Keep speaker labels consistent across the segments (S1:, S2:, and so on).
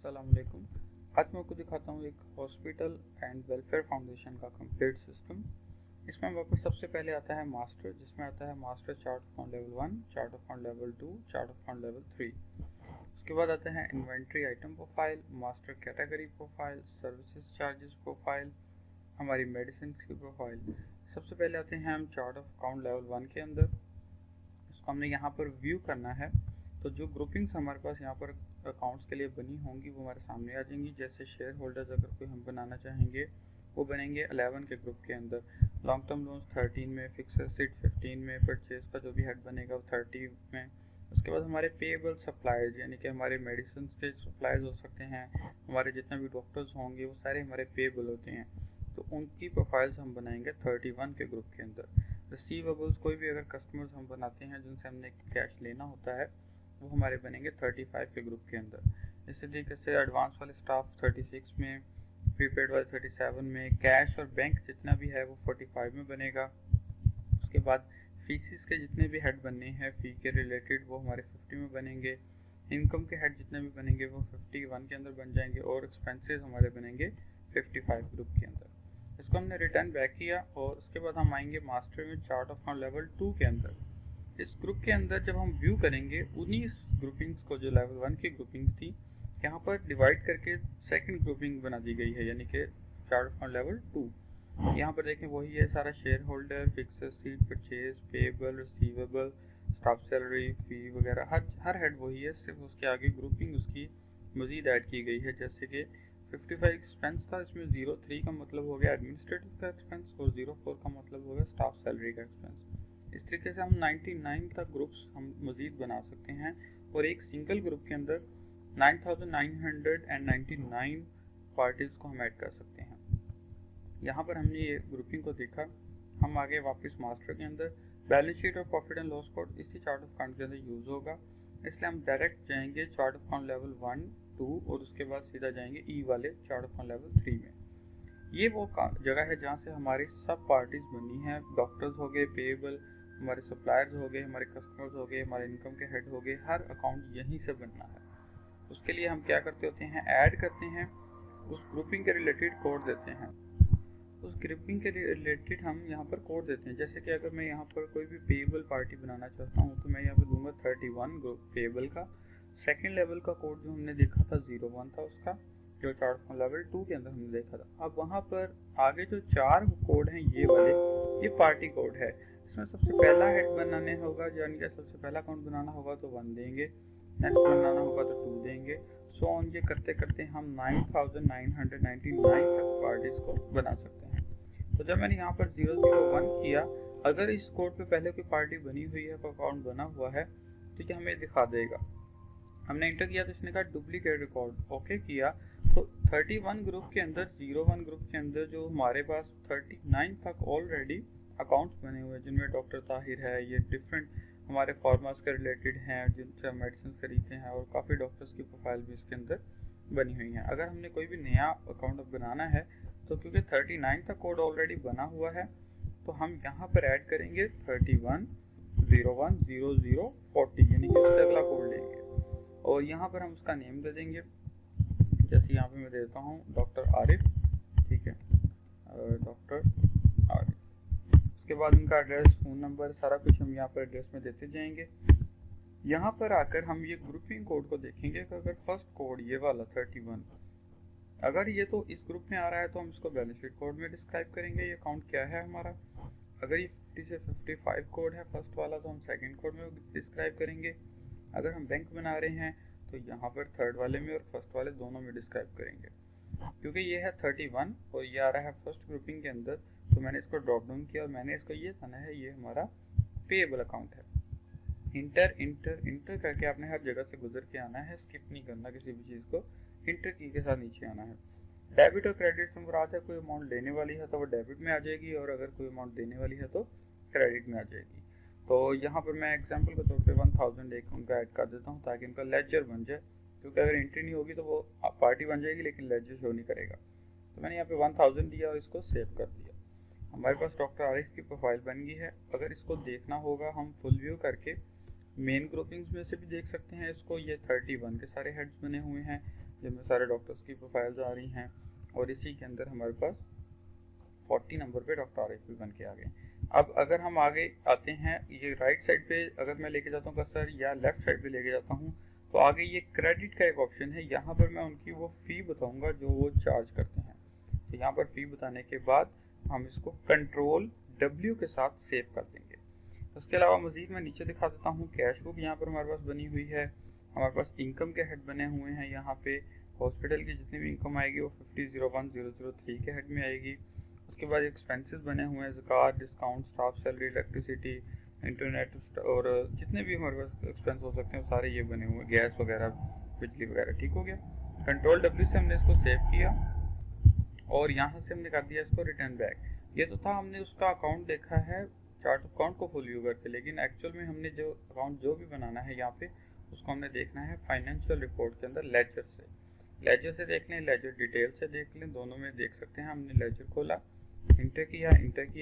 S1: अस्सलाम वालेकुम। आज मैं आपको दिखाता हूँ एक हॉस्पिटल एंड वेलफेयर फाउंडेशन का कंप्लीट सिस्टम। इसमें वापस सबसे पहले आता है मास्टर, जिसमें आता है master chart of account level 1, chart of account level 2, chart of account level 3। उसके बाद आते हैं inventory item profile, master category profile, services charges profile, हमारी मेडिसिन की प्रोफाइल। सबसे पहले आते हैं हम चार्ट ऑफ अकाउंट लेवल 1 के अंदर। इसको हमने यहाँ पर व्यू करना है, तो जो ग्रुपिंग्स हमारे पास यहाँ पर अकाउंट्स के लिए बनी होंगी वो हमारे सामने आ जाएंगी। जैसे शेयर होल्डर्स अगर कोई हम बनाना चाहेंगे वो बनेंगे 11 के ग्रुप के अंदर, लॉन्ग टर्म लोन्स 13 में, फिक्स एसेट 15 में, परचेज का जो भी हेड बनेगा वो 30 में। उसके बाद हमारे पेएबल सप्लायर्स यानी कि हमारे मेडिसिन के सप्लायर्स हो सकते हैं, हमारे जितने भी डॉक्टर्स होंगे वो सारे हमारे पेएबल होते हैं, तो उनकी प्रोफाइल्स हम बनाएंगे 31 के ग्रुप के अंदर। रिसीवेबल्स, कोई भी अगर कस्टमर्स हम बनाते हैं जिनसे हमने कैश लेना होता है वो हमारे बनेंगे 35 के ग्रुप के अंदर। इसी तरीके से एडवांस वाले स्टाफ 36 में, प्रीपेड वाले 37 में, कैश और बैंक जितना भी है वो 45 में बनेगा। उसके बाद फीसिस के जितने भी हेड बनने हैं फ़ी के रिलेटेड वो हमारे 50 में बनेंगे। इनकम के हेड जितने भी बनेंगे वो 51 के अंदर बन जाएंगे और एक्सपेंसेस हमारे बनेंगे 55 ग्रुप के अंदर। इसको हमने रिटर्न बैक किया और उसके बाद हम आएंगे मास्टर में चार्ट ऑफ अकाउंट लेवल 2 के अंदर। इस ग्रुप के अंदर जब हम व्यू करेंगे उन्हीं ग्रुपिंग्स को जो लेवल 1 की ग्रुपिंग्स थी यहाँ पर डिवाइड करके सेकंड ग्रुपिंग बना दी गई है, यानी कि चार्ट ऑफ अकाउंट लेवल 2। यहाँ पर देखें वही है सारा share holder, fix asset, purchase, payable, receivable, staff salary, fee वगैरह हर हेड वही है, सिर्फ उसके आगे ग्रुपिंग उसकी मजीद ऐड की गई है। जैसे कि 55 एक्सपेंस था, इसमें 03 का मतलब हो गया एडमिनिस्ट्रेटिव का एक्सपेंस और 04 का मतलब हो गया स्टाफ सैलरी का एक्सपेंस। इस तरीके से हम 99 तक ग्रुप्स हम मजीद बना सकते हैं और एक सिंगल ग्रुप के अंदर 9999 पार्टीज को हम ऐड कर सकते हैं। यहाँ पर हमने ये ग्रुपिंग को देखा। हम आगे वापस मास्टर के अंदर बैलेंस शीट और प्रॉफिट एंड लॉस अकाउंट इसी चार्ट ऑफ अकाउंट के अंदर यूज होगा, इसलिए हम डायरेक्ट जाएंगे चार्ट ऑफ अकाउंट लेवल 1, 2 और उसके बाद सीधा जाएंगे ई वाले चार्ट ऑफ अकाउंट लेवल 3 में। ये वो जगह है जहाँ से हमारी सब पार्टीज बनी हैं, डॉक्टर्स हो गए, पेएबल, हमारे सप्लायर्स हो गए, हमारे कस्टमर्स हो गए, हमारे इनकम के हेड हो गए, हर अकाउंट यहीं से बनना है। उसके लिए हम क्या करते होते हैं, ऐड करते हैं, उस ग्रुपिंग के रिलेटेड कोड देते हैं। उस ग्रुपिंग के रिलेटेड हम यहाँ पर कोड देते हैं। जैसे कि अगर मैं यहाँ पर कोई भी पेएबल पार्टी बनाना चाहता हूँ तो मैं यहाँ पर दूंगा 31 ग्रुप पेएबल का। सेकेंड लेवल का कोड जो हमने देखा था 01 था उसका, जो चार्ट ऑफ लेवल 2 के अंदर हमने देखा था। अब वहाँ पर आगे जो 4 कोड हैं ये वाले, ये पार्टी कोड है। इसमें सबसे पहला हेड बनाने होगा, यानी कि सबसे पहला अकाउंट बनाना होगा तो 1 देंगे, नेक्स्ट बनाना होगा तो 2 देंगे, सो ऑन। ये करते करते हम 9999 तक पार्टीज को बना सकते हैं। तो जब मैंने यहाँ पर 001 किया, अगर इस कोड पे पहले कोई पार्टी बनी हुई है, कोई अकाउंट बना हुआ है तो ये हमें दिखा देगा। हमने इंटर किया तो इसने कहा डुप्लीकेट रिकॉर्ड, ओके किया तो 31 ग्रुप के अंदर 01 ग्रुप के अंदर जो हमारे पास 39 तक ऑलरेडी अकाउंट्स बने हुए हैं, जिनमें डॉक्टर ताहिर है, ये डिफरेंट हमारे फार्मर्स के रिलेटेड हैं जिनसे हम मेडिसिन खरीदते हैं, और काफ़ी डॉक्टर्स की प्रोफाइल भी इसके अंदर बनी हुई है। अगर हमने कोई भी नया अकाउंट बनाना है तो क्योंकि 39 तक कोड ऑलरेडी बना हुआ है तो हम यहाँ पर ऐड करेंगे 31 01 00 40, यानी कि इससे अगला कोड लेंगे और यहाँ पर हम उसका नेम दे देंगे। जैसे यहाँ पे मैं देता हूँ डॉक्टर आरिफ, ठीक है, डॉक्टर आरिफ। उसके बाद उनका एड्रेस, फ़ोन नंबर, सारा कुछ हम यहाँ पर एड्रेस में देते जाएंगे। यहाँ पर आकर हम ये ग्रुपिंग कोड को देखेंगे कि अगर फर्स्ट कोड ये वाला 31 अगर ये तो इस ग्रुप में आ रहा है तो हम इसको बैलेंस शीट कोड में डिस्क्राइब करेंगे ये अकाउंट क्या है हमारा। अगर ये 50 से 55 कोड है फर्स्ट वाला तो हम सेकंड कोड में डिस्क्राइब करेंगे। अगर हम बैंक बना रहे हैं तो यहाँ पर थर्ड वाले में और फर्स्ट वाले दोनों में डिस्क्राइब करेंगे। क्योंकि ये है 31 और ये आ रहा है फर्स्ट ग्रुपिंग के अंदर, तो मैंने इसको ड्रॉप डाउन किया और मैंने इसको ये जाना है ये हमारा पेएबल अकाउंट है। इंटर इंटर इंटर करके आपने हर जगह से गुजर के आना है, स्किप नहीं करना किसी भी चीज़ को, इंटर की के साथ नीचे आना है। डेबिट और क्रेडिट से मुराद है कोई अमाउंट लेने वाली है तो वो डेबिट में आ जाएगी और अगर कोई अमाउंट देने वाली है तो क्रेडिट में आ जाएगी। तो यहाँ पर मैं एग्जांपल के तौर पे 1000 एक उनका ऐड कर देता हूँ ताकि उनका लेजर बन जाए, क्योंकि अगर एंट्री नहीं होगी तो वो पार्टी बन जाएगी लेकिन लेजर शो नहीं करेगा। तो मैंने यहाँ पे 1000 दिया और इसको सेव कर दिया। हमारे पास डॉक्टर आरिफ की प्रोफाइल बन गई है। अगर इसको देखना होगा हम फुल व्यू करके मेन ग्रुपिंग्स में से भी देख सकते हैं इसको। ये 31 के सारे हेड्स बने हुए हैं, जिनमें सारे डॉक्टर्स की प्रोफाइल्स आ रही हैं, और इसी के अंदर हमारे पास 40 नंबर पे डॉक्टर आरिफ भी बन के आ गए। अब अगर हम आगे आते हैं, ये राइट साइड पे अगर मैं लेके जाता हूँ कर्सर या लेफ्ट साइड पे लेके जाता हूँ, तो आगे ये क्रेडिट का एक ऑप्शन है। यहाँ पर मैं उनकी वो फ़ी बताऊँगा जो वो चार्ज करते हैं। तो यहाँ पर फ़ी बताने के बाद हम इसको कंट्रोल W के साथ सेव कर देंगे। उसके अलावा मज़ीद मैं नीचे दिखा देता हूँ, कैश बुक यहाँ पर हमारे पास बनी हुई है। हमारे पास इनकम के हेड बने हुए हैं। यहाँ पे हॉस्पिटल की जितनी भी इनकम आएगी वो 5001,003 के हेड में आएगी। उसके बाद एक्सपेंसेस बने हुए हैं, ज़कात, discount, staff salary, electricity, internet और जितने भी हमारे पास एक्सपेंस हो सकते हैं वो सारे ये बने हुए, गैस वगैरह, बिजली वगैरह। ठीक हो गया। कंट्रोल W से हमने इसको सेव किया और यहाँ से हमने कर दिया इसको रिटर्न बैक। ये तो था, हमने उसका अकाउंट देखा है चार्ट ऑफ अकाउंट को फुल व्यू करके, लेकिन एक्चुअल में हमने जो अकाउंट जो भी बनाना है यहाँ पे उसको हमने देखना है फाइनेंशियल रिपोर्ट के अंदर लेजर से। लेजर से देख लें, लेजर डिटेल से देख लें, दोनों में देख सकते हैं। हमने लेजर खोला, इंटर किया,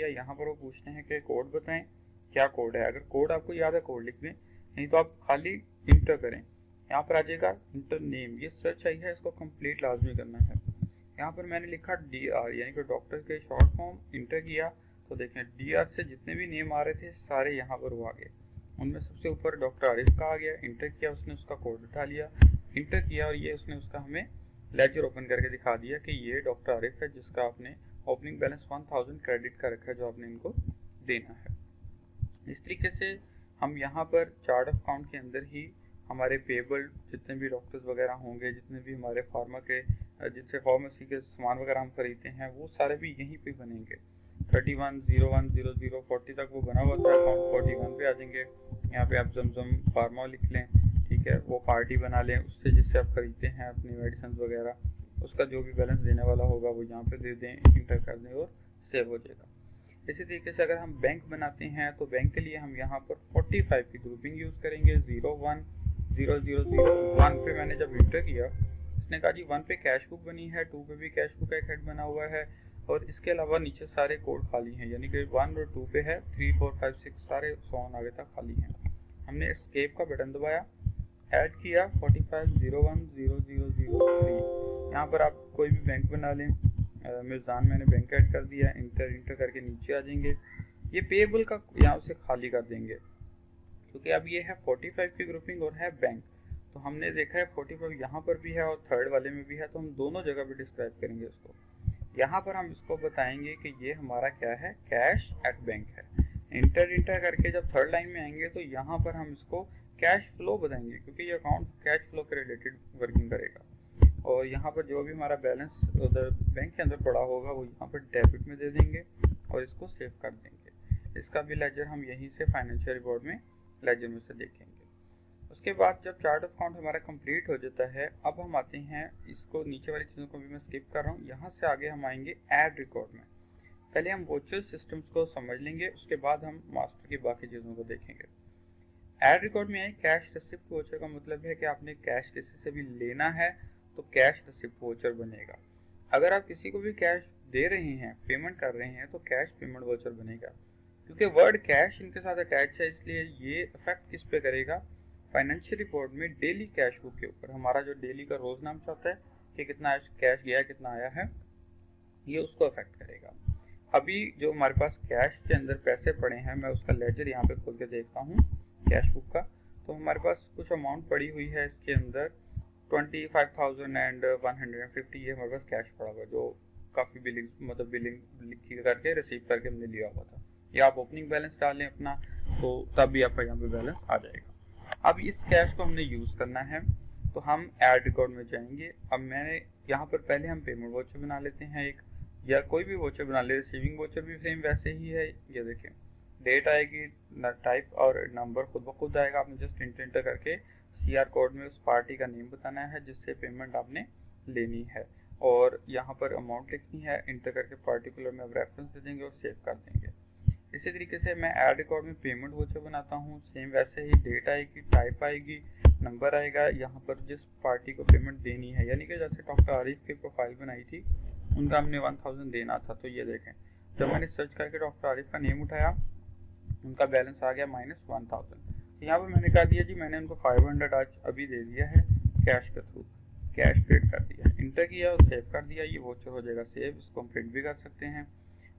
S1: यहाँ पर वो पूछते हैं कि कोड बताएं, क्या कोड है। अगर कोड आपको याद है कोड लिख दें, नहीं तो आप खाली इंटर करें। यहाँ पर आ जाएगा इंटर नेम, ये सर्च आई है, इसको कंप्लीट लाजमी करना है। यहाँ पर मैंने लिखा DR यानी कि डॉक्टर के शॉर्ट फॉर्म, इंटर किया तो देखें DR से जितने भी नेम आ रहे थे सारे यहाँ पर वो आ गए। उनमें सबसे ऊपर डॉक्टर आरिफ का आ गया, इंटर किया, उसने उसका कोड उठा लिया, इंटर किया और ये उसने उसका हमें लेजर ओपन करके दिखा दिया कि ये डॉक्टर आरिफ है जिसका आपने ओपनिंग बैलेंस 1000 क्रेडिट का रखा है जो आपने इनको देना है। इस तरीके से हम यहाँ पर चार्ट ऑफ अकाउंट के अंदर ही हमारे पेबल जितने भी डॉक्टर्स वगैरह होंगे, जितने भी हमारे फार्मा के जिनसे फार्मेसी के सामान वगैरह हम खरीदते हैं, वो सारे भी यहीं पे बनेंगे। 31010040 तक वो बना हुआ था अकाउंट, 41 पे आ जाएंगे। यहाँ पे आप जमजम फार्मा लिख लें, ठीक है, वो पार्टी बना लें उससे जिससे आप खरीदते हैं अपनी मेडिसिन वगैरह, उसका जो भी बैलेंस देने वाला होगा वो यहाँ पे दे दें, इंटर कर दें और सेव हो जाएगा। इसी तरीके से अगर हम बैंक बनाते हैं तो बैंक के लिए हम यहाँ पर 45 की ग्रुपिंग यूज़ करेंगे। 010001 पे मैंने जब इंटर किया, इसने कहा जी 1 पे कैश बुक बनी है, 2 पे भी कैश बुक का एक हेड बना हुआ है और इसके अलावा नीचे सारे कोड खाली हैं, यानी कि 1 और 2 पे है, 3 4 5 6 सारे 100 आगे तक खाली हैं। हमने एस्केप का बटन दबाया, ऐड किया 45010003। यहाँ पर आप कोई भी बैंक बना लें, मिर्जान मैंने बैंक ऐड कर दिया, इंटर करके नीचे आ जाएंगे। ये पेएबल का यहाँ से खाली कर देंगे क्योंकि अब ये है 45 की ग्रुपिंग और है बैंक, तो हमने देखा है 45 यहाँ पर भी है और थर्ड वाले में भी है, तो हम दोनों जगह पे डिस्क्राइब करेंगे इसको। यहाँ पर हम इसको बताएंगे कि ये हमारा क्या है, कैश एट बैंक है। इंटर करके जब थर्ड लाइन में आएंगे तो यहाँ पर हम इसको कैश फ्लो बताएंगे क्योंकि ये अकाउंट कैश फ्लो के रिलेटेड वर्किंग करेगा। और यहाँ पर जो भी हमारा बैलेंस उधर बैंक के अंदर पड़ा होगा वो यहाँ पर डेबिट में दे देंगे और इसको सेव कर देंगे। इसका भी लेजर हम यहीं से फाइनेंशियल रिपोर्ट में लेजर में से देखेंगे। उसके बाद जब चार्ट ऑफ अकाउंट हमारा कंप्लीट हो जाता है, अब हम आते हैं, इसको नीचे वाली चीज़ों को भी मैं स्किप कर रहा हूँ, यहाँ से आगे हम आएंगे ऐड रिकॉर्ड में। पहले हम वोचर सिस्टम्स को समझ लेंगे, उसके बाद हम मास्टर की बाकी चीज़ों को देखेंगे। ऐड रिकॉर्ड में आए कैश रिसिप्ट वोचर का मतलब है कि आपने कैश किसी से भी लेना है तो कैश रिसिप्ट वोचर बनेगा। अगर आप किसी को भी कैश दे रहे हैं, पेमेंट कर रहे हैं, तो कैश पेमेंट वोचर बनेगा। क्योंकि वर्ड कैश इनके साथ अटैच है इसलिए ये इफेक्ट किस पे करेगा, फाइनेंशियल रिपोर्ट में डेली कैश बुक के ऊपर। हमारा जो डेली का रोज नाम चाहता है कि कितना कैश गया कितना आया है, ये उसको अफेक्ट करेगा। अभी जो हमारे पास कैश के अंदर पैसे पड़े हैं, मैं उसका लेजर यहाँ पे खोल के देखता हूँ कैश बुक का, तो हमारे पास कुछ अमाउंट पड़ी हुई है इसके अंदर 25,150। ये हमारे पास कैश पड़ा हुआ जो काफ़ी बिलिंग लिखी करके रिसीव करके हमने लिया हुआ था। या आप ओपनिंग बैलेंस डालें अपना तो तब भी आपका यहाँ पे बैलेंस आ जाएगा। अब इस कैश को हमने यूज़ करना है तो हम ऐड रिकॉर्ड में जाएंगे। अब मैंने यहाँ पर पहले हम पेमेंट वोचर बना लेते हैं एक, या कोई भी वोचर बना ले, रिसीविंग वोचर भी सेम वैसे ही है। ये देखें डेट आएगी, टाइप और नंबर खुद ब खुद आएगा, आपने जस्ट इंटर करके CR कोड में उस पार्टी का नेम बताना है जिससे पेमेंट आपने लेनी है और यहाँ पर अमाउंट लिखनी है, इंटर करके पार्टिकुलर में आप रेफरेंस दे देंगे और सेव कर देंगे। इसी तरीके से मैं ऐड रिकॉर्ड में पेमेंट वोचर बनाता हूँ, सेम वैसे ही डेट आएगी, टाइप आएगी, नंबर आएगा, यहाँ पर जिस पार्टी को पेमेंट देनी है, यानी कि जैसे डॉक्टर आरिफ की प्रोफाइल बनाई थी उनका हमने 1000 देना था, तो ये देखें जब मैंने सर्च करके डॉक्टर आरिफ का नेम उठाया उनका बैलेंस आ गया -1000। यहाँ पर मैंने कहा दिया जी मैंने उनको 500 आज अभी दे दिया है कैश के थ्रू। कैश पेड कर दिया, इंटर किया और सेव कर दिया, ये वोचर हो जाएगा सेव। इसको हम प्रिंट भी कर सकते हैं,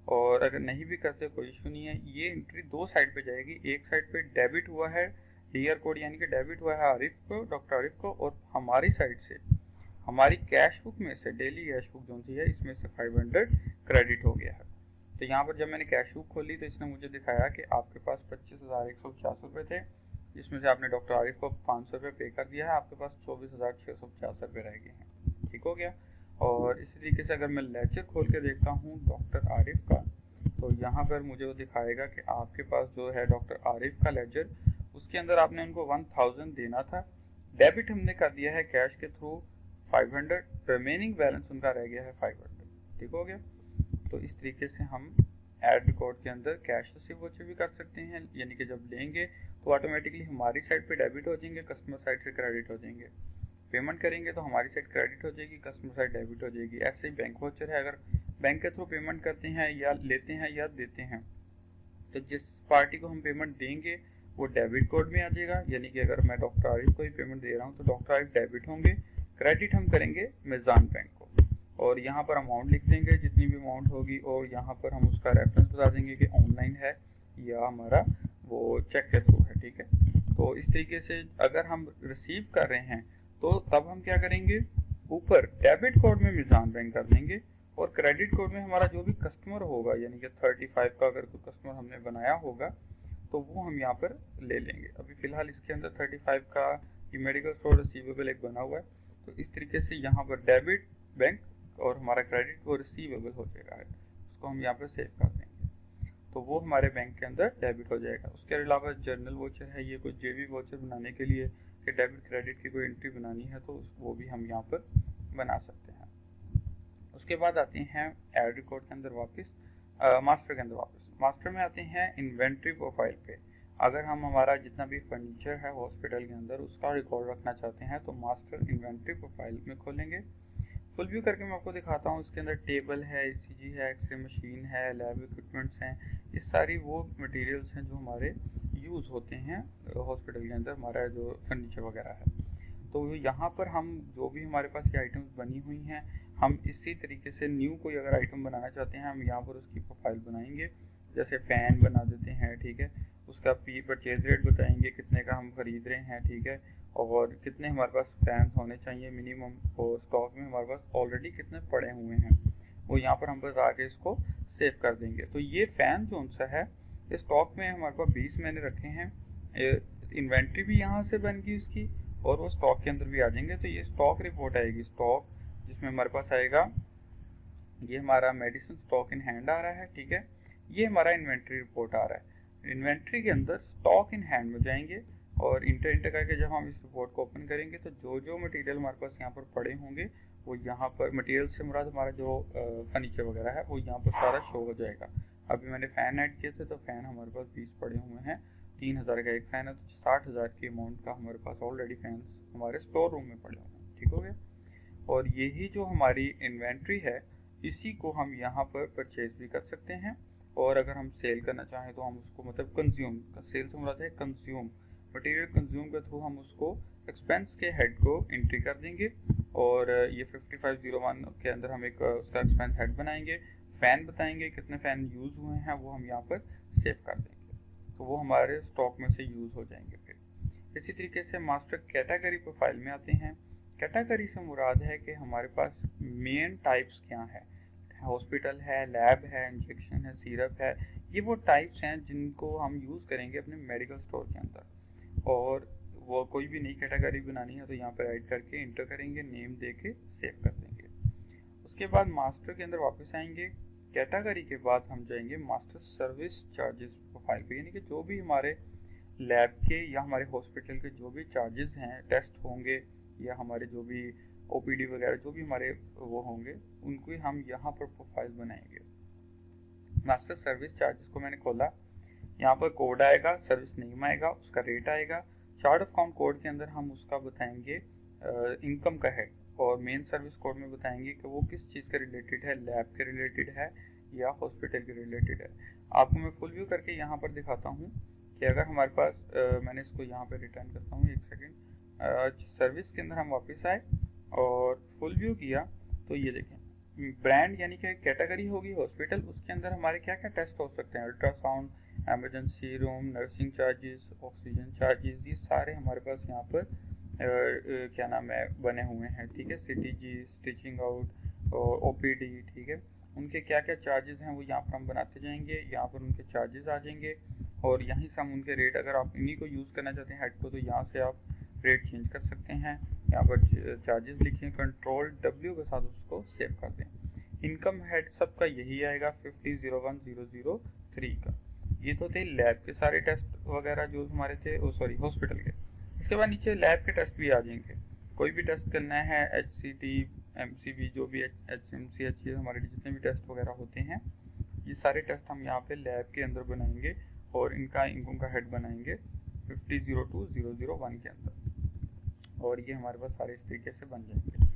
S1: और अगर नहीं भी करते कोई इशू नहीं है। ये एंट्री दो साइड पे जाएगी, एक साइड पे डेबिट हुआ है हियर कोड यानी कि डेबिट हुआ है आरिफ को, डॉक्टर आरिफ को, और हमारी साइड से हमारी कैश बुक में से डेली कैश बुक जो सी है इसमें से 500 क्रेडिट हो गया है। तो यहाँ पर जब मैंने कैश बुक खोली तो इसने मुझे दिखाया कि आपके पास 25,150 रुपये थे, जिसमें से आपने डॉक्टर आरिफ को 500 रुपये पे कर दिया है, आपके पास 24,650 रुपये रह गए हैं। ठीक हो गया। और इसी तरीके से अगर मैं लेजर खोल के देखता हूँ डॉक्टर आरिफ का, तो यहाँ पर मुझे वो दिखाएगा कि आपके पास जो है डॉक्टर आरिफ का लेजर, उसके अंदर आपने उनको 1000 देना था, डेबिट हमने कर दिया है कैश के थ्रू 500, रिमेनिंग बैलेंस उनका रह गया है 500। ठीक हो गया। तो इस तरीके से हम एड रिकॉर्ड के अंदर कैश रिसीव वोचर भी कर सकते हैं, यानी कि जब लेंगे तो ऑटोमेटिकली हमारी साइड पे डेबिट हो जाएंगे, कस्टमर साइड से क्रेडिट हो जाएंगे। पेमेंट करेंगे तो हमारी साइड क्रेडिट हो जाएगी, कस्टमर साइड डेबिट हो जाएगी। ऐसे ही बैंक वोचर है, अगर बैंक के थ्रू पेमेंट करते हैं या लेते हैं या देते हैं, तो जिस पार्टी को हम पेमेंट देंगे वो डेबिट कोड में आ जाएगा, यानी कि अगर मैं डॉक्टर आरिफ को ही पेमेंट दे रहा हूँ तो डॉक्टर आरिफ डेबिट होंगे, क्रेडिट हम करेंगे मिजान बैंक को, और यहाँ पर अमाउंट लिख देंगे जितनी भी अमाउंट होगी, और यहाँ पर हम उसका रेफरेंस बता देंगे कि ऑनलाइन है या हमारा वो चेक के थ्रू है। ठीक है। तो इस तरीके से अगर हम रिसीव कर रहे हैं तो तब हम क्या करेंगे, ऊपर डेबिट कोड में मिजान बैंक कर देंगे, और क्रेडिट कोड में हमारा जो भी कस्टमर होगा, यानी कि 35 का अगर कोई कस्टमर हमने बनाया होगा तो वो हम यहाँ पर ले लेंगे। अभी फिलहाल इसके अंदर 35 का ये मेडिकल स्टोर रिसीवेबल एक बना हुआ है, तो इस तरीके से यहाँ पर डेबिट बैंक और हमारा क्रेडिट वो रिसीवेबल हो जाएगा, उसको हम यहाँ पर सेव कर देंगे, तो वो हमारे बैंक के अंदर डेबिट हो जाएगा। उसके अलावा जर्नल वोचर है, ये कोई जेबी वोचर बनाने के लिए कि डेबिट क्रेडिट की कोई एंट्री बनानी है तो वो भी हम यहाँ पर बना सकते हैं। उसके बाद आते हैं एड रिकॉर्ड के अंदर वापस, मास्टर के अंदर वापस। मास्टर में आते हैं इन्वेंट्री प्रोफाइल पे। अगर हम हमारा जितना भी फर्नीचर है हॉस्पिटल के अंदर उसका रिकॉर्ड रखना चाहते हैं तो मास्टर इन्वेंट्री प्रोफाइल में खोलेंगे। फुल व्यू करके मैं आपको दिखाता हूँ। इसके अंदर टेबल है, ECG है, एक्सरे मशीन है, लैब इक्विपमेंट्स हैं, ये सारी वो मटेरियल्स हैं जो हमारे यूज़ होते हैं हॉस्पिटल के अंदर, हमारा जो फर्नीचर वगैरह है। तो यहाँ पर हम जो भी हमारे पास ये आइटम्स बनी हुई हैं, हम इसी तरीके से न्यू कोई अगर आइटम बनाना चाहते हैं हम यहाँ पर उसकी प्रोफाइल बनाएंगे। जैसे फ़ैन बना देते हैं, ठीक है, उसका परचेज रेट बताएंगे कितने का हम खरीद रहे हैं, ठीक है, और कितने हमारे पास फैंस होने चाहिए मिनिमम, और स्टॉक में हमारे पास ऑलरेडी कितने पड़े हुए हैं वो यहाँ पर हम बता के इसको सेव कर देंगे। तो ये फ़ैन जो सा है ये स्टॉक में हमारे पास 20 मैंने रखे हैं, इन्वेंट्री भी यहाँ से बन गई उसकी, और वो स्टॉक के अंदर भी आ जाएंगे। तो ये स्टॉक रिपोर्ट आएगी, स्टॉक जिसमें हमारे पास आएगा ये हमारा मेडिसिन स्टॉक इन हैंड आ रहा है, ठीक है, ये हमारा इन्वेंट्री रिपोर्ट आ रहा है। इन्वेंट्री के अंदर स्टॉक इन हैंड में जाएंगे और इंटर करके जब हम इस रिपोर्ट को ओपन करेंगे तो जो जो मटेरियल हमारे पास यहाँ पर पड़े होंगे वो यहाँ पर मटेरियल से मुराद हमारा जो फर्नीचर वगैरह है वो यहाँ पर सारा शो हो जाएगा। अभी मैंने फ़ैन ऐड किए थे तो फ़ैन हमारे पास 20 पड़े हुए हैं, 3000 का एक फ़ैन है, तो 60,000 की अमाउंट का हमारे पास ऑलरेडी फैन हमारे स्टोर रूम में पड़े हुए हैं। ठीक हो गया। और यही जो हमारी इन्वेंट्री है इसी को हम यहाँ पर परचेज भी कर सकते हैं, और अगर हम सेल करना चाहें तो हम उसको मतलब कंज्यूम, सेल से मुराद है कंज्यूम, मटेरियल कंज्यूम के थ्रू हम उसको एक्सपेंस के हेड को एंट्री कर देंगे, और ये 5501 के अंदर हम एक उसका एक्सपेंस हेड बनाएंगे, फ़ैन बताएंगे कितने फ़ैन यूज़ हुए हैं वो हम यहाँ पर सेव कर देंगे, तो वो हमारे स्टॉक में से यूज़ हो जाएंगे। फिर इसी तरीके से मास्टर कैटेगरी प्रोफाइल में आते हैं। कैटेगरी से मुराद है कि हमारे पास मेन टाइप्स क्या है, हॉस्पिटल है, लैब है, इंजेक्शन है, सिरप है, ये वो टाइप्स हैं जिनको हम यूज़ करेंगे अपने मेडिकल स्टोर के अंदर। और वो कोई भी नई कैटेगरी बनानी है तो यहाँ पर ऐड करके इंटर करेंगे, नेम दे के सेव कर देंगे। उसके बाद मास्टर के अंदर वापस आएंगे। कैटेगरी के बाद हम जाएंगे मास्टर सर्विस चार्जेस प्रोफाइल पे, यानी कि जो भी हमारे लैब के या हमारे हॉस्पिटल के जो भी चार्जेस हैं, टेस्ट होंगे या हमारे जो भी OPD वगैरह जो भी हमारे वो होंगे उनको हम यहाँ पर प्रोफाइल बनाएंगे। मास्टर सर्विस चार्जेस को मैंने खोला, यहाँ पर कोड आएगा, सर्विस नेम आएगा, उसका रेट आएगा, चार्ट ऑफ अकाउंट कोड के अंदर हम उसका बताएंगे इनकम का है, और मेन सर्विस कोड में बताएंगे कि वो किस चीज़ के रिलेटेड है, लैब के रिलेटेड है या हॉस्पिटल के रिलेटेड है। आपको मैं फुल व्यू करके यहाँ पर दिखाता हूँ कि अगर हमारे पास मैंने इसको यहाँ पर रिटर्न करता हूँ, एक सेकेंड, सर्विस के अंदर हम वापस आए, और फुल व्यू किया तो ये देखें ब्रांड यानी कि कैटेगरी होगी हॉस्पिटल, उसके अंदर हमारे क्या क्या टेस्ट हो सकते हैं, ultrasound, emergency room, nursing charges, oxygen charges, ये सारे हमारे पास यहाँ पर क्या नाम है बने हुए हैं। ठीक है, सीटीजी, स्टिचिंग आउट और ओपीडी, ठीक है, उनके क्या क्या चार्जेस हैं वो यहाँ पर हम बनाते जाएंगे। यहाँ पर उनके चार्जेस आ जाएंगे और यहीं से हम उनके रेट, अगर आप इन्हीं को यूज़ करना चाहते हैं हेड को, तो यहाँ से आप रेट चेंज कर सकते हैं। यहाँ पर चार्जेस लिखिए, कंट्रोल W के साथ उसको सेव कर दें। इनकम हेड सबका यही आएगा 50,01003 का। ये तो थे लैब के सारे टेस्ट वगैरह जो हमारे थे, सॉरी हॉस्पिटल के। इसके बाद नीचे लैब के टेस्ट भी आ जाएंगे। कोई भी टेस्ट करना है, HCT, MCV, जो भी HMC, हमारे जितने भी टेस्ट वगैरह होते हैं, ये सारे टेस्ट हम यहाँ पे लैब के अंदर बनाएंगे और इनका इनकम का हेड बनाएंगे 50,02001 के अंदर, और ये हमारे पास सारे इस तरीके से बन जाएंगे।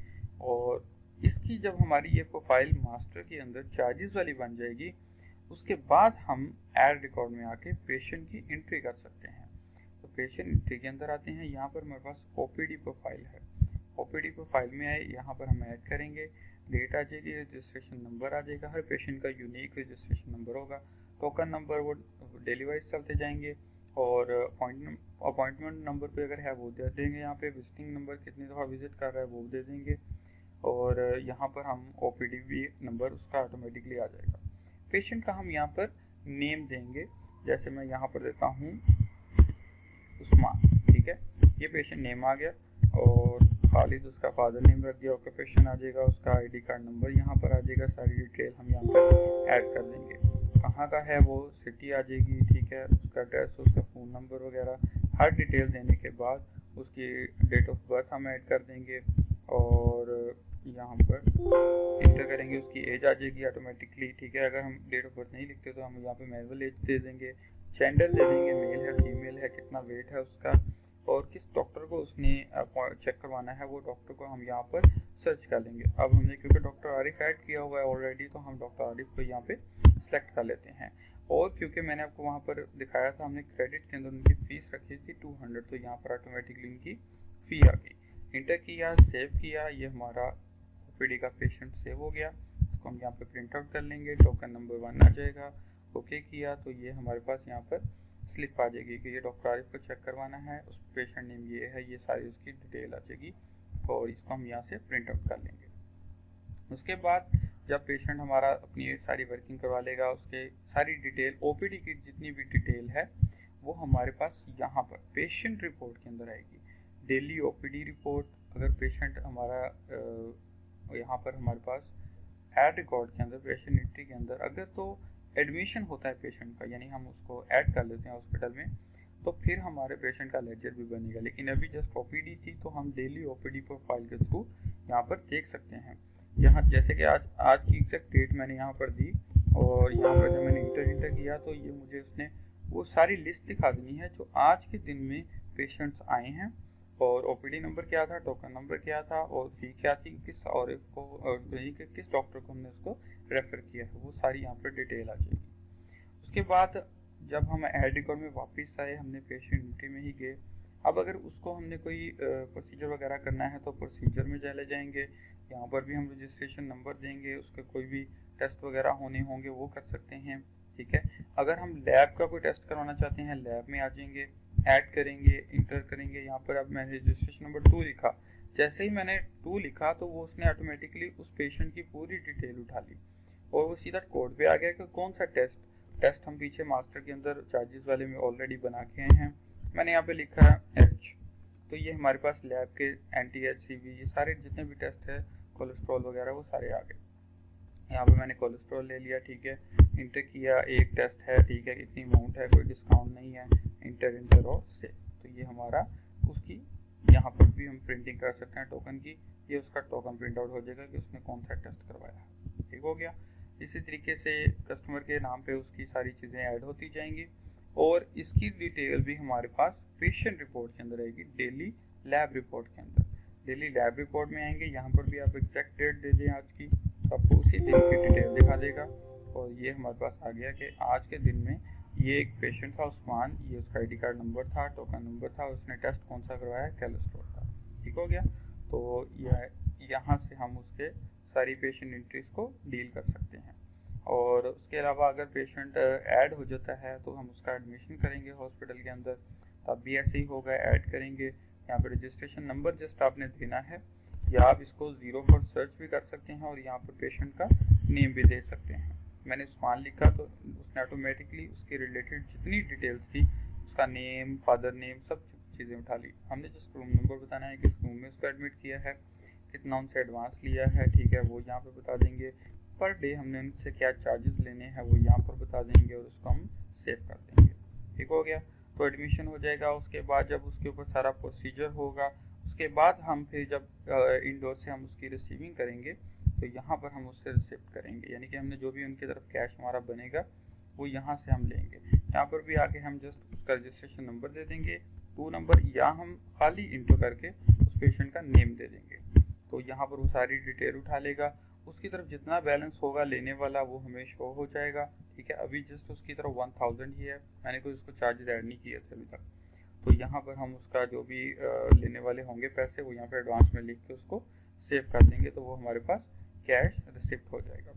S1: और इसकी जब हमारी ये प्रोफाइल मास्टर के अंदर चार्जेस वाली बन जाएगी, उसके बाद हम ऐड रिकॉर्ड में आके पेशेंट की एंट्री कर सकते हैं। तो पेशेंट एंट्री के अंदर आते हैं, यहाँ पर हमारे पास OPD प्रोफाइल है। OPD प्रोफाइल में आए, यहाँ पर हम ऐड करेंगे, डेट आ जाएगी, रजिस्ट्रेशन नंबर आ जाएगा, हर पेशेंट का यूनिक रजिस्ट्रेशन नंबर होगा, टोकन नंबर वो डेली वाइज चलते जाएंगे, और अपॉइंटमेंट नंबर पे अगर है वो दे देंगे, यहाँ पे विजिटिंग नंबर कितनी दफ़ा विजिट कर रहा है वो दे देंगे, और यहाँ पर हम OPD भी नंबर उसका ऑटोमेटिकली आ जाएगा। पेशेंट का हम यहाँ पर नेम देंगे, जैसे मैं यहाँ पर देता हूँ उस्मान, ठीक है, ये पेशेंट नेम आ गया, और खालिद उसका फादर नेम रख दिया, ऑक्यूपेशन आ जाएगा, उसका ID कार्ड नंबर यहाँ पर आ जाएगा, सारी डिटेल हम यहाँ पर ऐड कर देंगे, कहाँ का है वो सिटी आ जाएगी, ठीक है, उसका एड्रेस, उसका फ़ोन नंबर वगैरह हर डिटेल देने के बाद उसकी डेट ऑफ बर्थ हम ऐड कर देंगे, और यहाँ पर इंटर करेंगे, उसकी एज आ जाएगी ऑटोमेटिकली, ठीक है, अगर हम डेट ऑफ बर्थ नहीं लिखते तो हम यहाँ पे मैनुअल एज दे देंगे, जेंडर दे देंगे, मेल है फीमेल है, कितना वेट है उसका, और किस डॉक्टर को उसने चेक करवाना है वो डॉक्टर को हम यहाँ पर सर्च कर लेंगे। अब हमने क्योंकि डॉक्टर आरिफ ऐड किया हुआ है ऑलरेडी, तो हम डॉक्टर आरिफ को यहाँ पे सेलेक्ट कर लेते हैं, और क्योंकि मैंने आपको वहाँ पर दिखाया था, हमने क्रेडिट के अंदर उनकी फ़ीस रखी थी 200, तो यहाँ पर ऑटोमेटिकली उनकी फ़ी आ गई, इंटर किया, सेव किया, ये हमारा OPD का पेशेंट सेव हो गया, इसको हम यहाँ पे प्रिंट आउट कर लेंगे, टोकन नंबर 1 आ जाएगा, ओके किया तो ये हमारे पास यहाँ पर स्लिप आ जाएगी कि ये डॉक्टर आरिफ को चेक करवाना है, उस पेशेंट नेम ये है, ये सारी उसकी डिटेल आ जाएगी, और इसको हम यहाँ से प्रिंट आउट कर लेंगे। उसके बाद जब पेशेंट हमारा अपनी सारी वर्किंग करवा लेगा, उसके सारी डिटेल OPD की जितनी भी डिटेल है वो हमारे पास यहाँ पर पेशेंट रिपोर्ट के अंदर आएगी, डेली OPD रिपोर्ट। अगर पेशेंट हमारा यहाँ पर हमारे पास ऐड रिकॉर्ड के अंदर पेशेंट एंट्री के अंदर अगर तो एडमिशन होता है पेशेंट का, यानी हम उसको ऐड कर लेते हैं हॉस्पिटल में, तो फिर हमारे पेशेंट का लेजर भी बनेगा, लेकिन अभी जस्ट OPD थी तो हम डेली OPD प्रोफाइल के थ्रू यहाँ पर देख सकते हैं। यहाँ जैसे कि आज की एग्जैक्ट डेट मैंने यहाँ पर दी, और यहाँ पर जब मैंने इंटर किया तो ये मुझे उसने वो सारी लिस्ट दिखा देनी है जो आज के दिन में पेशेंट्स आए हैं, और OPD नंबर क्या था, टोकन नंबर क्या था, और फी क्या थी, किस और किस डॉक्टर को हमने उसको रेफर किया है, वो सारी यहाँ पर डिटेल आ जाएगी। उसके बाद जब हम ऐड रिकॉर्ड में वापस आए, हमने पेशेंट एंट्री में ही गए, अब अगर उसको हमने कोई प्रोसीजर वगैरह करना है तो प्रोसीजर में चले जाएंगे, यहाँ पर भी हम रजिस्ट्रेशन नंबर देंगे, उसके कोई भी टेस्ट वगैरह होने होंगे वो कर सकते हैं, ठीक है। अगर हम लैब का कोई टेस्ट करवाना चाहते हैं, लैब में आ जाएंगे, ऐड करेंगे, इंटर करेंगे, यहाँ पर अब मैंने रजिस्ट्रेशन नंबर 2 लिखा, जैसे ही मैंने 2 लिखा तो वो उसने ऑटोमेटिकली उस पेशेंट की पूरी डिटेल उठा ली, और वो सीधा कोड पे आ गया कि कौन सा टेस्ट हम पीछे मास्टर के अंदर चार्जेस वाले में ऑलरेडी बना के आए हैं। मैंने यहाँ पे लिखा है H, तो ये हमारे पास लैब के NT-HCV ये सारे जितने भी टेस्ट है, कोलेस्ट्रॉल वगैरह वो सारे आ गए। यहाँ पे मैंने कोलेस्ट्रॉल ले लिया, ठीक है, इंटर किया, एक टेस्ट है, ठीक है, कितनी अमाउंट है, कोई डिस्काउंट नहीं है, इंटर और से, तो ये हमारा उसकी यहाँ पर भी हम प्रिंटिंग कर सकते हैं टोकन की, ये उसका टोकन प्रिंट आउट हो जाएगा कि उसने कौन सा टेस्ट करवाया, ठीक हो गया। इसी तरीके से कस्टमर के नाम पे उसकी सारी चीज़ें ऐड होती जाएंगी, और इसकी डिटेल भी हमारे पास पेशेंट रिपोर्ट के अंदर आएगी, डेली लैब रिपोर्ट के अंदर। डेली लैब रिपोर्ट में आएंगे, यहाँ पर भी आप एग्जैक्ट डेट दे दें आज की, तो आपको उसी दिन की डिटेल दिखा देगा, और ये हमारे पास आ गया कि आज के दिन में ये एक पेशेंट था उस्मान, ये उसका ID कार्ड नंबर था, टोकन नंबर था, उसने टेस्ट कौन सा करवाया, कोलेस्ट्रॉल था, ठीक हो गया। तो यहाँ से हम उसके सारी पेशेंट एंट्रीज को डील कर सकते हैं। और उसके अलावा अगर पेशेंट ऐड हो जाता है तो हम उसका एडमिशन करेंगे हॉस्पिटल के अंदर, तब भी ऐसे ही होगा, ऐड करेंगे। यहाँ पर रजिस्ट्रेशन नंबर जस्ट आपने देना है, या आप इसको 0 पर सर्च भी कर सकते हैं और यहाँ पर पेशेंट का नेम भी दे सकते हैं। मैंने उस्मान लिखा तो उसने ऑटोमेटिकली उसके रिलेटेड जितनी डिटेल्स थी, उसका नेम, फादर नेम, सब चीज़ें उठा ली। हमने जस्ट रूम नंबर बताना है, किस रूम में उसको एडमिट किया है, कितना उनसे एडवांस लिया है, ठीक है, वो यहाँ पर बता देंगे। पर डे हमने उनसे क्या चार्जेस लेने हैं वो यहाँ पर बता देंगे और उसको हम सेव कर देंगे। ठीक हो गया, तो एडमिशन हो जाएगा। उसके बाद जब उसके ऊपर सारा प्रोसीजर होगा, उसके बाद हम फिर जब इंडोर से हम उसकी रिसीविंग करेंगे तो यहाँ पर हम उससे रिसिप्ट करेंगे, यानी कि हमने जो भी उनकी तरफ कैश हमारा बनेगा वो यहाँ से हम लेंगे। यहाँ पर भी आके हम जस्ट उसका रजिस्ट्रेशन नंबर दे देंगे, 2 नंबर, या हम खाली इंटर करके उस पेशेंट का नेम दे देंगे। तो यहाँ पर वो सारी डिटेल उठा लेगा, उसकी तरफ जितना बैलेंस होगा लेने वाला वो हमें शो हो जाएगा। ठीक है, अभी जस्ट उसकी तरफ 1000 ही है, मैंने कोई उसको चार्जेस ऐड नहीं किए थे अभी तक। तो यहाँ पर हम उसका जो भी लेने वाले होंगे पैसे वो यहाँ पे एडवांस में लिख के उसको सेव कर देंगे, तो वो हमारे पास कैश रिसिप्ट हो जाएगा।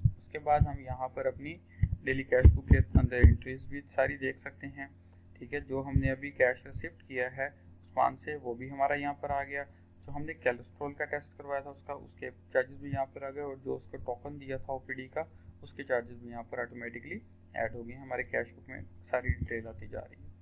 S1: उसके बाद हम यहाँ पर अपनी डेली कैश बुक के अंदर एंट्रीज भी सारी देख सकते हैं। ठीक है, जो हमने अभी कैश रिसिप्ट किया है उस्मान से वो भी हमारा यहाँ पर आ गया। जो हमने कोलेस्ट्रॉल का टेस्ट करवाया था उसके चार्जेस भी यहाँ पर आ गए, और जो उसको टोकन दिया था ओपीडी का उसके चार्जेस भी यहाँ पर ऑटोमेटिकली ऐड हो गए। हमारे कैश बुक में सारी डिटेल आती जा रही है।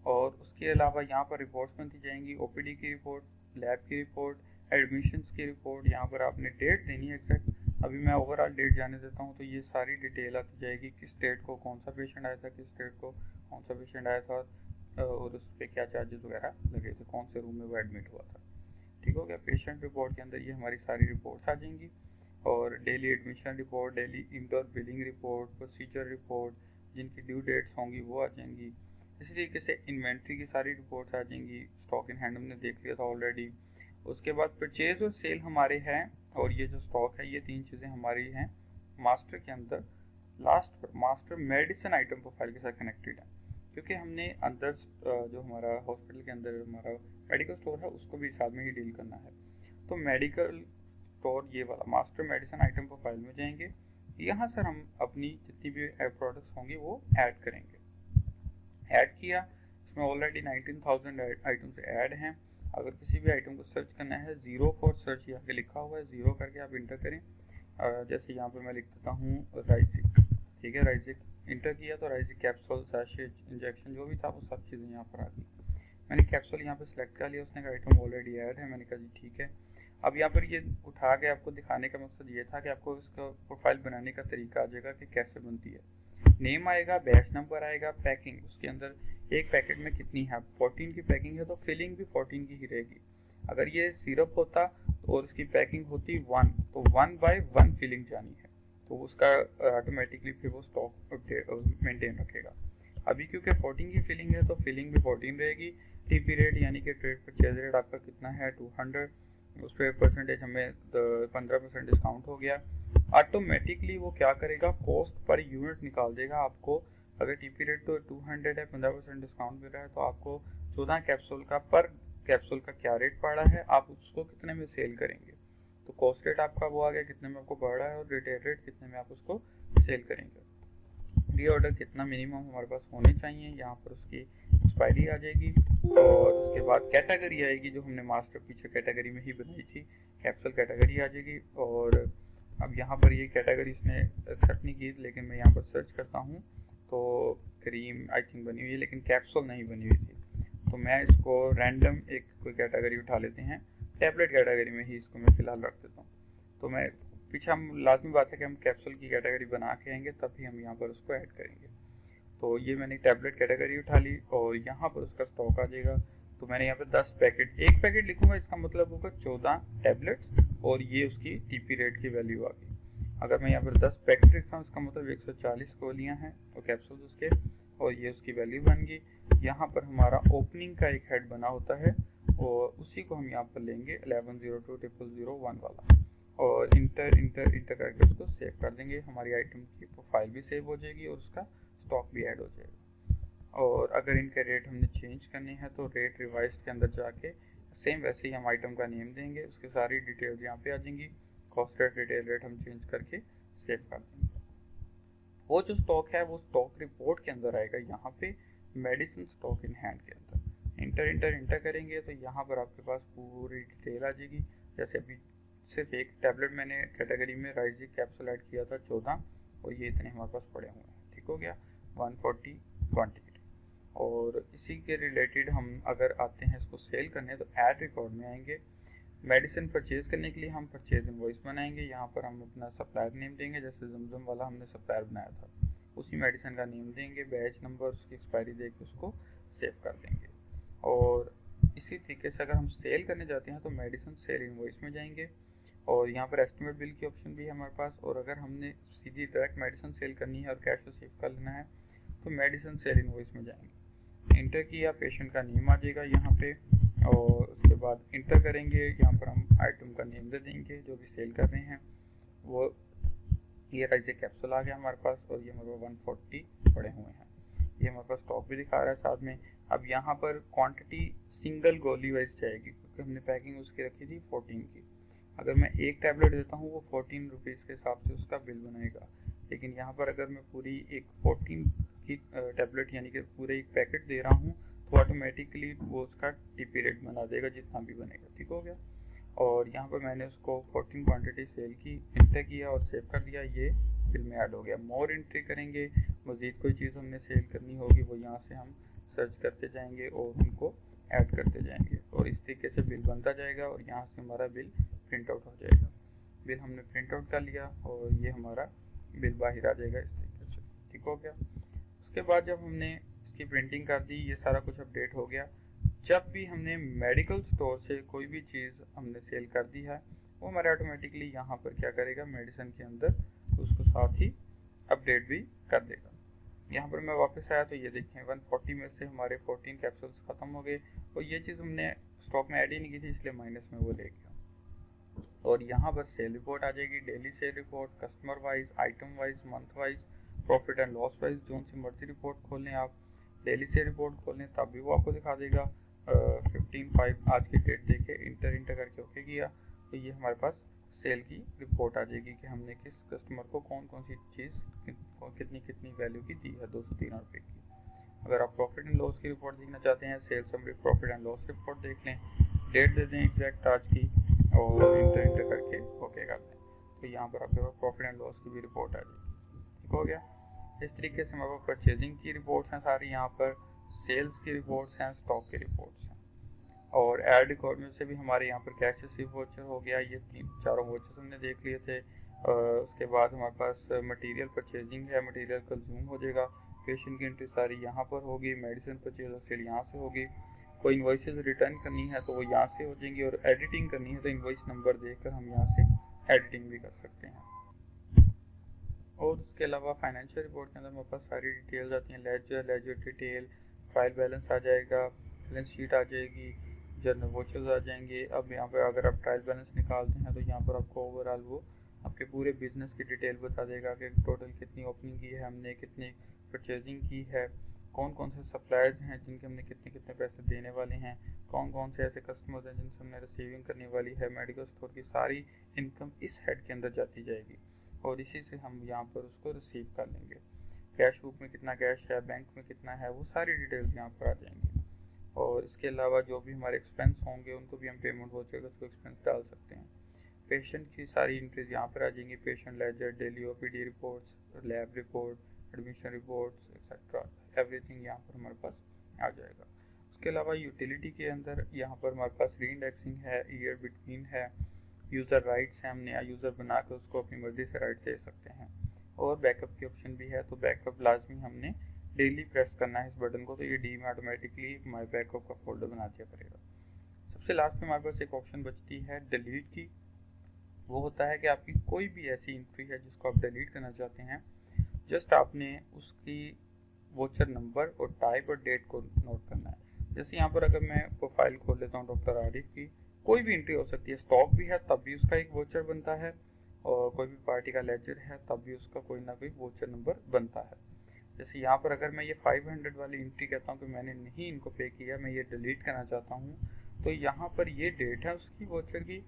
S1: और उसके अलावा यहाँ पर रिपोर्ट्स बनती जाएंगी, ओपीडी की रिपोर्ट, लैब की रिपोर्ट, एडमिशन्स की रिपोर्ट। यहाँ पर आपने डेट देनी है एग्जैक्ट, अभी मैं ओवरऑल डेट जाने देता हूँ। तो ये सारी डिटेल आती जाएगी, किस डेट को कौन सा पेशेंट आया था, किस डेट को कौन सा पेशेंट आया था, और उस पर क्या चार्जेस वगैरह लगे थे, कौन से रूम में वो एडमिट हुआ था। ठीक हो गया, पेशेंट रिपोर्ट के अंदर ये हमारी सारी रिपोर्ट्स आ जाएंगी। और daily admission report, daily indoor billing report, procedure report, जिनकी ड्यू डेट्स होंगी वो आ जाएंगी। इसी तरीके से इन्वेंट्री की सारी रिपोर्ट्स आ जाएंगी, स्टॉक इन हैंड हमने देख लिया था ऑलरेडी। उसके बाद परचेज और सेल हमारे हैं, और ये जो स्टॉक है ये 3 चीज़ें हमारी हैं मास्टर के अंदर। लास्ट पर मास्टर मेडिसिन आइटम प्रोफाइल के साथ कनेक्टेड है, क्योंकि हमने अंदर जो हमारा हॉस्पिटल के अंदर हमारा मेडिकल स्टोर है उसको भी साथ में ही डील करना है। तो मेडिकल स्टोर ये वाला मास्टर मेडिसिन आइटम प्रोफाइल में जाएंगे, यहाँ से हम अपनी जितनी भी प्रोडक्ट्स होंगी वो ऐड करेंगे। ऐड किया, इसमें ऑलरेडी 19,000 आइटम्स ऐड हैं। अगर किसी भी आइटम को सर्च करना है, 0 फॉर सर्च यहाँ पे लिखा हुआ है, 0 करके आप इंटर करें। जैसे यहाँ पे मैं लिख देता हूँ राइजिक, ठीक है, राइजिक इंटर किया तो राइजिक कैप्सूल, सैशेट, इंजेक्शन जो भी था वो सब चीज़ें यहाँ पर आ गई। मैंने कैप्सूल यहाँ पे सिलेक्ट कर लिया, उसने कहा आइटम ऑलरेडी ऐड है, मैंने कहा जी ठीक है। अब यहाँ पर ये उठा के आपको दिखाने का मकसद ये था कि आपको इसका प्रोफाइल बनाने का तरीका आ जाएगा कि कैसे बनती है। नेम आएगा, बैच नंबर आएगा, पैकिंग, उसके अंदर एक पैकेट में कितनी है, 14 की पैकिंग है तो फिलिंग भी 14 की ही रहेगी। अगर ये सिरप होता और उसकी पैकिंग होती 1, तो 1/1 फिलिंग जानी है, तो उसका ऑटोमेटिकली फिर वो स्टॉक मेंटेन रखेगा। अभी क्योंकि 14 की फिलिंग है तो फिलिंग भी 14 रहेगी। टीपी रेट यानी कि ट्रेड परचेज रेट आपका कितना है 200, उस पर परसेंटेज हमें 15% डिस्काउंट हो गया। ऑटोमेटिकली वो क्या करेगा, कॉस्ट पर यूनिट निकाल देगा आपको। अगर टीपी रेट तो 200 है, 15% डिस्काउंट मिल रहा है, तो आपको 14 कैप्सूल का पर कैप्सूल का क्या रेट पड़ रहा है, आप उसको कितने में सेल करेंगे। तो कॉस्ट रेट आपका वो आ गया कितने में आपको पड़ रहा है, और रिटेल रेट कितने में आप उसको सेल करेंगे। रीऑर्डर कितना मिनिमम हमारे पास होने चाहिए, यहाँ पर उसकी एक्सपायरी आ जाएगी। और उसके बाद कैटेगरी आएगी, जो हमने मास्टर पीछे कैटेगरी में ही बनाई थी, कैप्सूल कैटेगरी आ जाएगी। और अब यहाँ पर ये कैटेगरी इसने एक्सेप्ट नहीं की, लेकिन मैं यहाँ पर सर्च करता हूँ तो क्रीम आई थिंक बनी हुई है, लेकिन कैप्सूल नहीं बनी हुई थी। तो मैं इसको रैंडम एक कोई कैटेगरी उठा लेते हैं, टैबलेट कैटेगरी में ही इसको मैं फ़िलहाल रख देता हूँ। तो मैं पीछे हम लाजमी बात है कि हम कैप्सूल की कैटेगरी बना के आएंगे, तभी हम यहाँ पर उसको ऐड करेंगे। तो ये मैंने टैबलेट कैटेगरी उठा ली, और यहाँ पर उसका स्टॉक आ जाएगा। तो मैंने यहाँ पे 10 पैकेट, एक पैकेट लिखूंगा, इसका मतलब होगा 14 टैबलेट्स, और ये उसकी टीपी रेट की वैल्यू आ गई। अगर मैं यहाँ पर 10 पैकेट लिखता हूँ, इसका मतलब 140 गोलियाँ हैं और कैप्सूल उसके, और ये उसकी वैल्यू बन गई। यहाँ पर हमारा ओपनिंग का एक हेड बना होता है, और उसी को हम यहाँ पर लेंगे 11020001 वाला, और इंटर इंटर इंटर करके उसको सेव कर देंगे। हमारी आइटम की प्रोफाइल भी सेव हो जाएगी और उसका स्टॉक भी ऐड हो जाएगा। और अगर इनके रेट हमने चेंज करने हैं तो रेट रिवाइज के अंदर जाके सेम वैसे ही हम आइटम का नेम देंगे, उसकी सारी डिटेल्स यहाँ पे आ जाएंगी। कॉस्ट रेट, रिटेल रेट हम चेंज करके सेव कर देंगे। वो जो स्टॉक है वो स्टॉक रिपोर्ट के अंदर आएगा, यहाँ पे मेडिसिन स्टॉक इन हैंड के अंदर इंटर करेंगे तो यहाँ पर आपके पास पूरी डिटेल आ जाएगी। जैसे अभी सिर्फ एक टैबलेट मैंने कैटेगरी में राइजिक कैप्सूल ऐड किया था 14, और ये इतने हमारे पास पड़े हुए हैं। ठीक हो गया, 140 क्वान्टिटी। और इसी के रिलेटेड हम अगर आते हैं इसको सेल करने, तो ऐड रिकॉर्ड में आएंगे। मेडिसिन परचेज करने के लिए हम परचेज इनवॉइस बनाएंगे। यहाँ पर हम अपना सप्लायर नेम देंगे, जैसे जमजम वाला हमने सप्लायर बनाया था, उसी मेडिसिन का नेम देंगे, बैच नंबर, उसकी एक्सपायरी देके उसको सेव कर देंगे। और इसी तरीके से अगर हम सेल करने जाते हैं तो मेडिसिन सेल इनवॉइस में जाएंगे, और यहाँ पर एस्टिमेट बिल की ऑप्शन भी है हमारे पास। और अगर हमने सीधी डायरेक्ट मेडिसिन सेल करनी है और कैश को सेव कर लेना है तो मेडिसिन सेल इनवॉइस में जाएंगे। इंटर किया, पेशेंट का नेम आ जाएगा यहाँ पे, और उसके बाद इंटर करेंगे। यहाँ पर हम आइटम का नेम दे देंगे जो भी सेल कर रहे हैं वो। ये राइजिक कैप्सूल आ गया हमारे पास, और ये हमारे पास 140 पड़े हुए हैं। ये हमारे पास स्टॉक भी दिखा रहा है साथ में। अब यहाँ पर क्वांटिटी सिंगल गोली वाइज जाएगी, क्योंकि हमने पैकिंग उसकी रखी थी 14 की। अगर मैं एक टैबलेट देता हूँ वो 14 रुपीज़ के हिसाब से उसका बिल बनेगा, लेकिन यहाँ पर अगर मैं पूरी एक 14 की टैबलेट यानी कि पूरे एक पैकेट दे रहा हूँ तो ऑटोमेटिकली वो उसका टीपी रेट बना देगा जितना भी बनेगा। ठीक हो गया, और यहाँ पर मैंने उसको 14 क्वांटिटी सेल की, इंटर किया और सेव कर दिया, ये बिल में ऐड हो गया। मोर एंट्री करेंगे, मज़ीद कोई चीज़ हमने सेल करनी होगी वो यहाँ से हम सर्च करते जाएंगे और उनको ऐड करते जाएंगे, और इस तरीके से बिल बनता जाएगा, और यहाँ से हमारा बिल प्रिंट आउट हो जाएगा। बिल हमने प्रिंट आउट कर लिया और ये हमारा बिल बाहर आ जाएगा इस तरीके से। ठीक हो गया। उसके बाद जब हमने इसकी प्रिंटिंग कर दी, ये सारा कुछ अपडेट हो गया। जब भी हमने मेडिकल स्टोर से कोई भी चीज़ हमने सेल कर दी है वो हमारा ऑटोमेटिकली यहाँ पर क्या करेगा, मेडिसिन के अंदर उसको साथ ही अपडेट भी कर देगा। यहाँ पर मैं वापस आया तो ये देखें 140 में से हमारे 14 कैप्सूल्स ख़त्म हो गए, और ये चीज़ हमने स्टॉक में ऐड ही नहीं की थी इसलिए माइनस में वो ले गया। और यहाँ पर सेल रिपोर्ट आ जाएगी, daily cell report, customer wise, item wise, month wise, profit and loss wise, जो सी मर्जी रिपोर्ट खोल लें आप। डेली सेल रिपोर्ट खोल लें तब भी वो आपको दिखा देगा। 15/5 आज की डेट देके इंटर करके ओके किया तो ये हमारे पास सेल की रिपोर्ट आ जाएगी कि हमने किस कस्टमर को कौन कौन सी चीज़ कितनी वैल्यू की दी है, 213 रुपये की। अगर आप प्रॉफिट एंड लॉस की रिपोर्ट देखना चाहते हैं, sale summary profit and loss report देख लें, डेट दे दें एग्जैक्ट आज की और इंटर करके ओके कर दें, तो यहाँ पर आपके पास प्रॉफिट एंड लॉस की भी रिपोर्ट आ जाएगी। ठीक हो गया। इस तरीके से हमारे पास परचेजिंग की रिपोर्ट्स हैं सारी, यहाँ पर सेल्स की रिपोर्ट्स हैं, स्टॉक की रिपोर्ट्स हैं, और ऐड रिकॉर्ड में से भी हमारे यहाँ पर कैश रिसीव वोचर हो गया। ये 3-4 वोचर्स हमने देख लिए थे। उसके बाद हमारे पास मटेरियल परचेजिंग है, मटेरियल कंज्यूम हो जाएगा, पेशेंट की एंट्री सारी यहाँ पर होगी, मेडिसिन परचेज और सेल यहाँ से होगी। कोई इन्वॉइसेस रिटर्न करनी है तो वो यहाँ से हो जाएंगी, और एडिटिंग करनी है तो इन्वॉइस नंबर देखकर हम यहाँ से एडिटिंग भी कर सकते हैं। और उसके अलावा फाइनेंशियल रिपोर्ट के अंदर हमारे पास सारी डिटेल्स आती हैं, लेजर डिटेल, फाइल बैलेंस आ जाएगा, बैलेंस शीट आ जाएगी, जर्नल वोचर्स आ जाएंगे। अब यहाँ पर अगर आप ट्रायल बैलेंस निकालते हैं तो यहाँ पर आपको ओवरऑल वो आपके पूरे बिजनेस की डिटेल बता देगा कि टोटल कितनी ओपनिंग की है हमने, कितनी परचेजिंग की है, कौन कौन से सप्लायर्स हैं जिनके हमने कितने कितने पैसे देने वाले हैं, कौन कौन से ऐसे कस्टमर्स हैं जिनसे हमने रिसीविंग करने वाली है। मेडिकल स्टोर की सारी इनकम इस हेड के अंदर जाती जाएगी, और इसी से हम यहाँ पर उसको रिसीव कर लेंगे। कैश बुक में कितना कैश है, बैंक में कितना है, वो सारी डिटेल्स यहाँ पर आ जाएंगी। और इसके अलावा जो भी हमारे एक्सपेंस होंगे उनको भी हम पेमेंट वोचर का उसको एक्सपेंस डाल सकते हैं। पेशेंट की सारी एंट्रीज यहाँ पर आ जाएंगी, patient ledger, daily OPD reports, lab report, admission reports etcetera, everything यहाँ पर हमारे पास आ जाएगा। उसके अलावा यूटिलिटी के अंदर यहाँ पर हमारे पास री इंडेक्सिंग है, ईयर बिटवीन है, यूज़र राइट्स हैं, हम नया यूज़र बना कर उसको अपनी मर्जी से राइट्स दे सकते हैं, और बैकअप की ऑप्शन भी है। तो बैकअप लाजमी हमने डेली प्रेस करना है इस बटन को, तो ये डी में ऑटोमेटिकली माई बैकअप का फोल्डर बना दिया करेगा। सबसे लास्ट में हमारे पास एक ऑप्शन बचती है डिलीट की। वो होता है कि आपकी कोई भी ऐसी एंट्री है जिसको आप डिलीट करना चाहते हैं, जस्ट आपने उसकी वोचर नंबर और टाइप और डेट को नोट करना है। जैसे यहाँ पर अगर मैं प्रोफाइल खोल लेता हूँ डॉक्टर आरिफ की, कोई भी एंट्री हो सकती है, स्टॉक भी है तब भी उसका एक वोचर बनता है, और कोई भी पार्टी का लेजर है तब भी उसका कोई ना कोई वोचर नंबर बनता है। जैसे यहाँ पर अगर मैं ये 500 वाली एंट्री कहता हूँ कि मैंने नहीं इनको पे किया, मैं ये डिलीट करना चाहता हूँ, तो यहाँ पर ये डेट है उसकी वोचर की,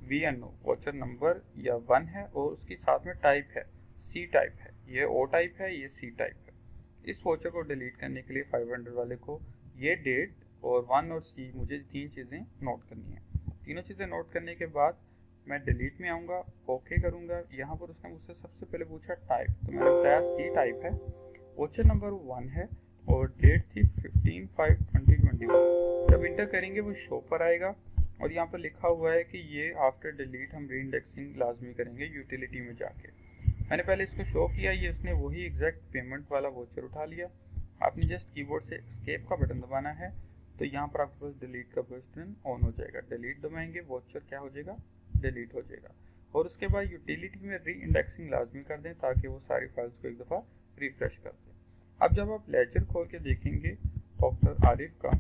S1: VNO वोचर नंबर या 1 है और उसकी साथ में टाइप है C टाइप है, ये O टाइप है, ये C टाइप है। इस वोचर को डिलीट करने के लिए 500 वाले को ये डेट और 1 और C मुझे 3 चीज़ें नोट करनी है। तीनों चीज़ें नोट करने के बाद मैं डिलीट में आऊँगा, ओके करूँगा। यहाँ पर उसने मुझसे सबसे पहले पूछा टाइप, तो मैंने बताया C टाइप है, वोचर नंबर 1 है और डेट थी 15/5/2021। जब इंटर करेंगे वो शो पर आएगा और यहाँ पर लिखा हुआ है कि ये आफ्टर डिलीट हम री इंडेक्सिंग लाजमी करेंगे यूटिलिटी में जाके। मैंने पहले इसको शो किया, ये इसने वही एग्जैक्ट पेमेंट वाला वोचर उठा लिया। आपने जस्ट कीबोर्ड से एस्केप का बटन दबाना है तो यहाँ पर आपके पास डिलीट का बटन ऑन हो जाएगा। डिलीट दबाएंगे, वोचर क्या हो जाएगा, डिलीट हो जाएगा। और उसके बाद यूटिलिटी में री इंडेक्सिंग लाजमी कर दें ताकि वो सारी फाइल्स को एक दफ़ा रिफ्रेश कर दें। अब जब आप लेजर खोल के देखेंगे डॉक्टर आरिफ का,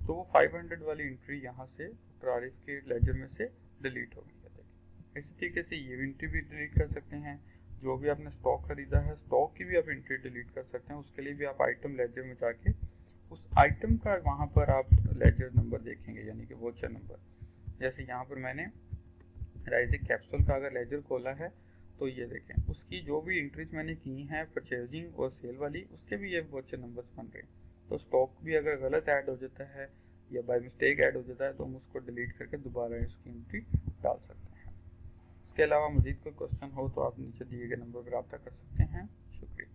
S1: तो वो 500 वाली एंट्री यहाँ से डॉक्टर आरिफ के लेजर में से डिलीट हो गई है। देखिए इसी तरीके से ये एंट्री भी डिलीट कर सकते हैं। जो भी आपने स्टॉक खरीदा है, स्टॉक की भी आप एंट्री डिलीट कर सकते हैं। उसके लिए भी आप आइटम लेजर में जाके उस आइटम का वहाँ पर आप लेजर नंबर देखेंगे, यानी कि वोचर नंबर। जैसे यहाँ पर मैंने राइजिक कैप्सूल का अगर लेजर खोला है तो ये देखें उसकी जो भी एंट्रीज मैंने की हैं परचेजिंग और सेल वाली, उसके भी ये वोचर नंबर्स बन रहे हैं। तो स्टॉक भी अगर गलत ऐड हो जाता है या बाय मिस्टेक ऐड हो जाता है तो हम उसको डिलीट करके दोबारा इसकी एंट्री डाल सकते हैं। इसके अलावा मज़ीद कोई क्वेश्चन हो तो आप नीचे दिए गए नंबर पर रब्ता कर सकते हैं। शुक्रिया।